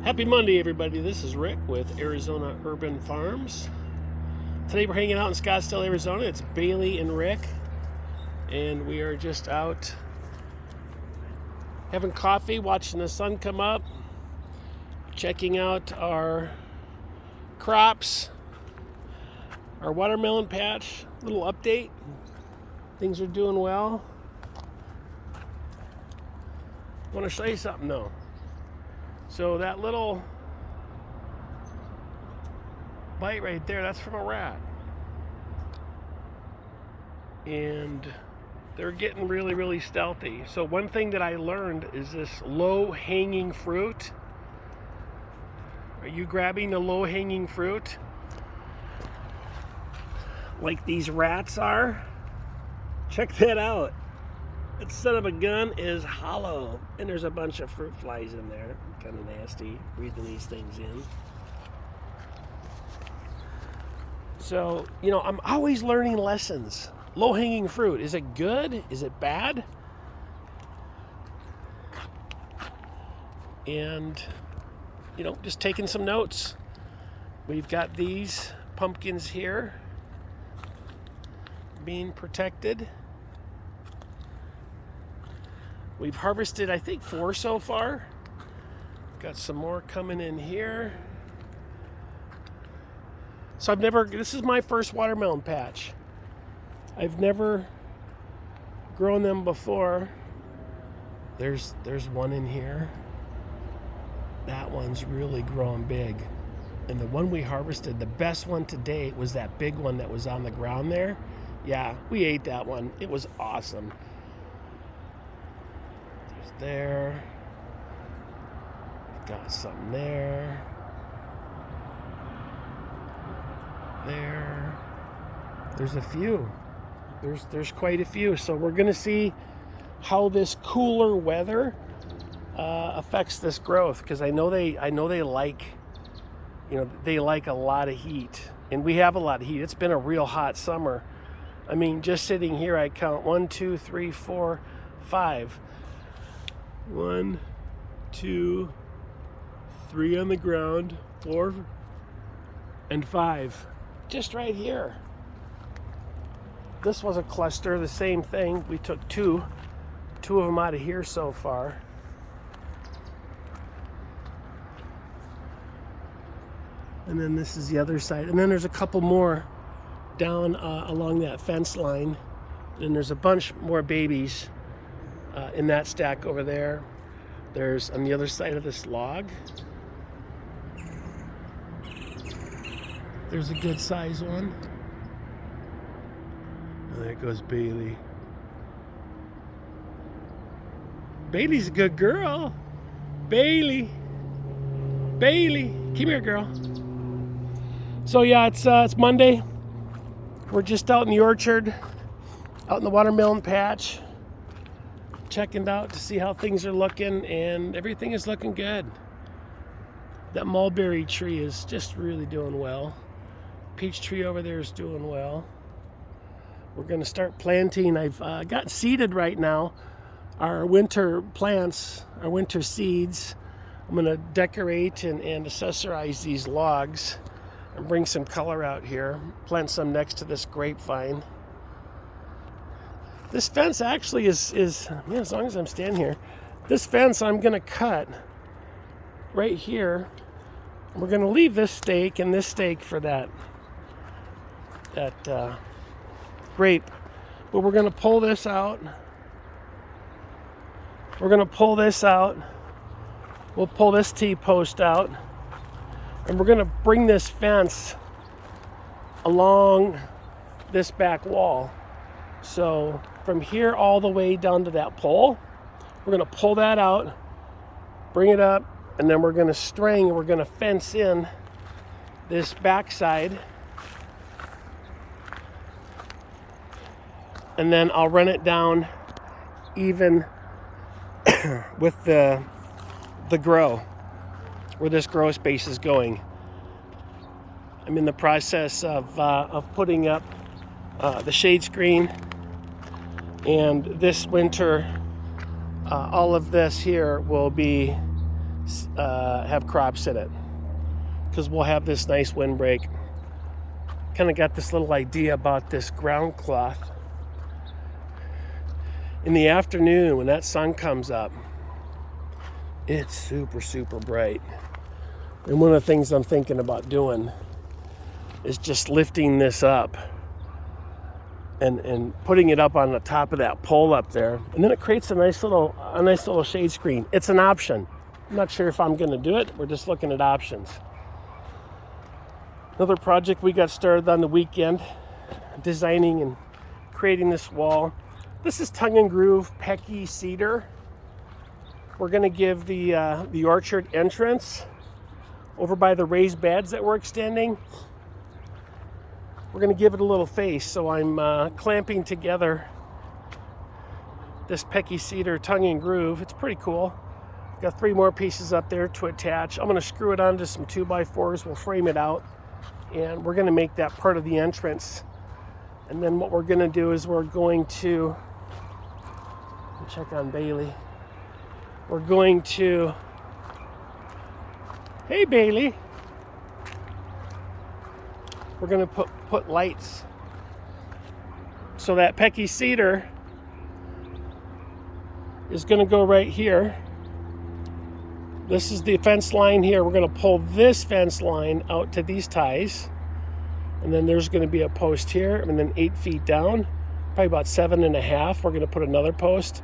Happy Monday, everybody. This is Rick with Arizona Urban Farms. Today we're hanging out in Scottsdale, Arizona. It's Bailey and Rick, and we are just out having coffee, watching the sun come up, checking out our crops, our watermelon patch. Little update. Things are doing well. I want to show you something though. So that little bite right there, that's from a rat. And they're getting really, really stealthy. So one thing that I learned is this low-hanging fruit. Are you grabbing the low-hanging fruit like these rats are? Check that out. That son of a gun is hollow, and there's a bunch of fruit flies in there. Kind of nasty, breathing these things in. So, I'm always learning lessons. Low-hanging fruit, is it good? Is it bad? And, just taking some notes. We've got these pumpkins here being protected. We've harvested, I think, 4 so far. Got some more coming in here. So this is my first watermelon patch. I've never grown them before. There's one in here. That one's really growing big. And the one we harvested, the best one to date, was that big one that was on the ground there. Yeah, we ate that one. It was awesome. There, got something there, there's a few, there's quite a few. So we're gonna see how this cooler weather affects this growth, because I know they like they like a lot of heat, and we have a lot of heat. It's been a real hot summer. I mean, just sitting here I count 1, 2, 3, 4, 5. 1, 2, 3 on the ground, 4 and 5 just right here. This was a cluster, the same thing. We took two of them out of here so far. And then this is the other side, and then there's a couple more down along that fence line, and there's a bunch more babies in that stack over there. There's on the other side of this log. There's a good size one. And there goes Bailey. Bailey's a good girl. Bailey, come here, girl. So yeah, it's Monday. We're just out in the orchard, out in the watermelon patch, checking out to see how things are looking, and everything is looking good. That mulberry tree is just really doing well. Peach tree over there is doing well. We're going to start planting. I've got seeded right now our winter plants, our winter seeds. I'm going to decorate and accessorize these logs and bring some color out here. Plant some next to this grapevine. This fence actually is as long as I'm standing here, this fence I'm going to cut right here. We're going to leave this stake and this stake for that grape. But we're going to pull this out. We'll pull this T-post out. And we're going to bring this fence along this back wall. So from here all the way down to that pole, we're going to pull that out, bring it up, and then we're going to string, and we're going to fence in this backside. And then I'll run it down even with the grow, where this grow space is going. I'm in the process of putting up the shade screen, and this winter all of this here will be have crops in it, because we'll have this nice windbreak. Kind of got this little idea about this ground cloth. In the afternoon, when that sun comes up, it's super, super bright. And one of the things I'm thinking about doing is just lifting this up and putting it up on the top of that pole up there. And then it creates a nice little shade screen. It's an option. I'm not sure if I'm gonna do it. We're just looking at options. Another project we got started on the weekend, designing and creating this wall. This is tongue and groove Pecky cedar. We're gonna give the orchard entrance over by the raised beds that we're extending. We're gonna give it a little face, so I'm clamping together this Pecky cedar tongue and groove. It's pretty cool. Got 3 more pieces up there to attach. I'm gonna screw it onto some 2x4s. We'll frame it out, and we're gonna make that part of the entrance. And then what we're gonna do is we're going to check on Bailey. We're going to, hey Bailey. We're gonna put lights. So that Pecky cedar is gonna go right here. This is the fence line here. We're gonna pull this fence line out to these ties. And then there's gonna be a post here, and then 8 feet down, probably about 7.5, we're gonna put another post.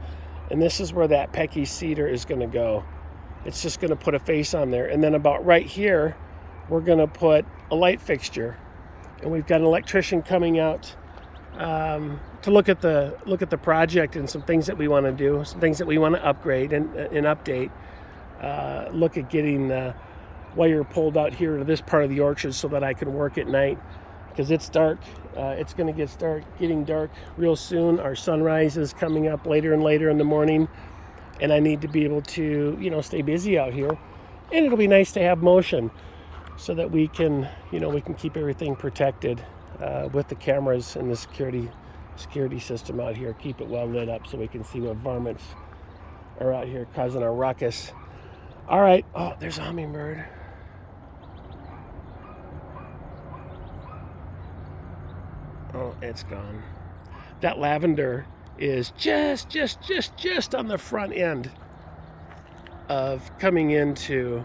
And this is where that Pecky cedar is gonna go. It's just gonna put a face on there. And then about right here, we're gonna put a light fixture. And we've got an electrician coming out to look at the project and some things that we want to do, some things that we want to upgrade and update. Look at getting wire pulled out here to this part of the orchard so that I can work at night, because it's dark. It's going to start getting dark real soon. Our sunrise is coming up later and later in the morning, and I need to be able to stay busy out here. And it'll be nice to have motion, so that we can keep everything protected with the cameras and the security system out here. Keep it well lit up so we can see what varmints are out here causing a ruckus. All right. Oh, there's a hummingbird. Oh, it's gone. That lavender is just on the front end of coming into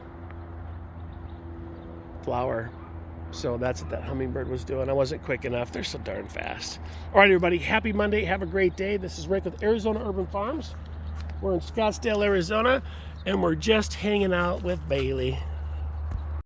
flower. So that's what that hummingbird was doing. I wasn't quick enough. They're so darn fast. All right, everybody. Happy Monday. Have a great day. This is Rick with Arizona Urban Farms. We're in Scottsdale, Arizona, and we're just hanging out with Bailey.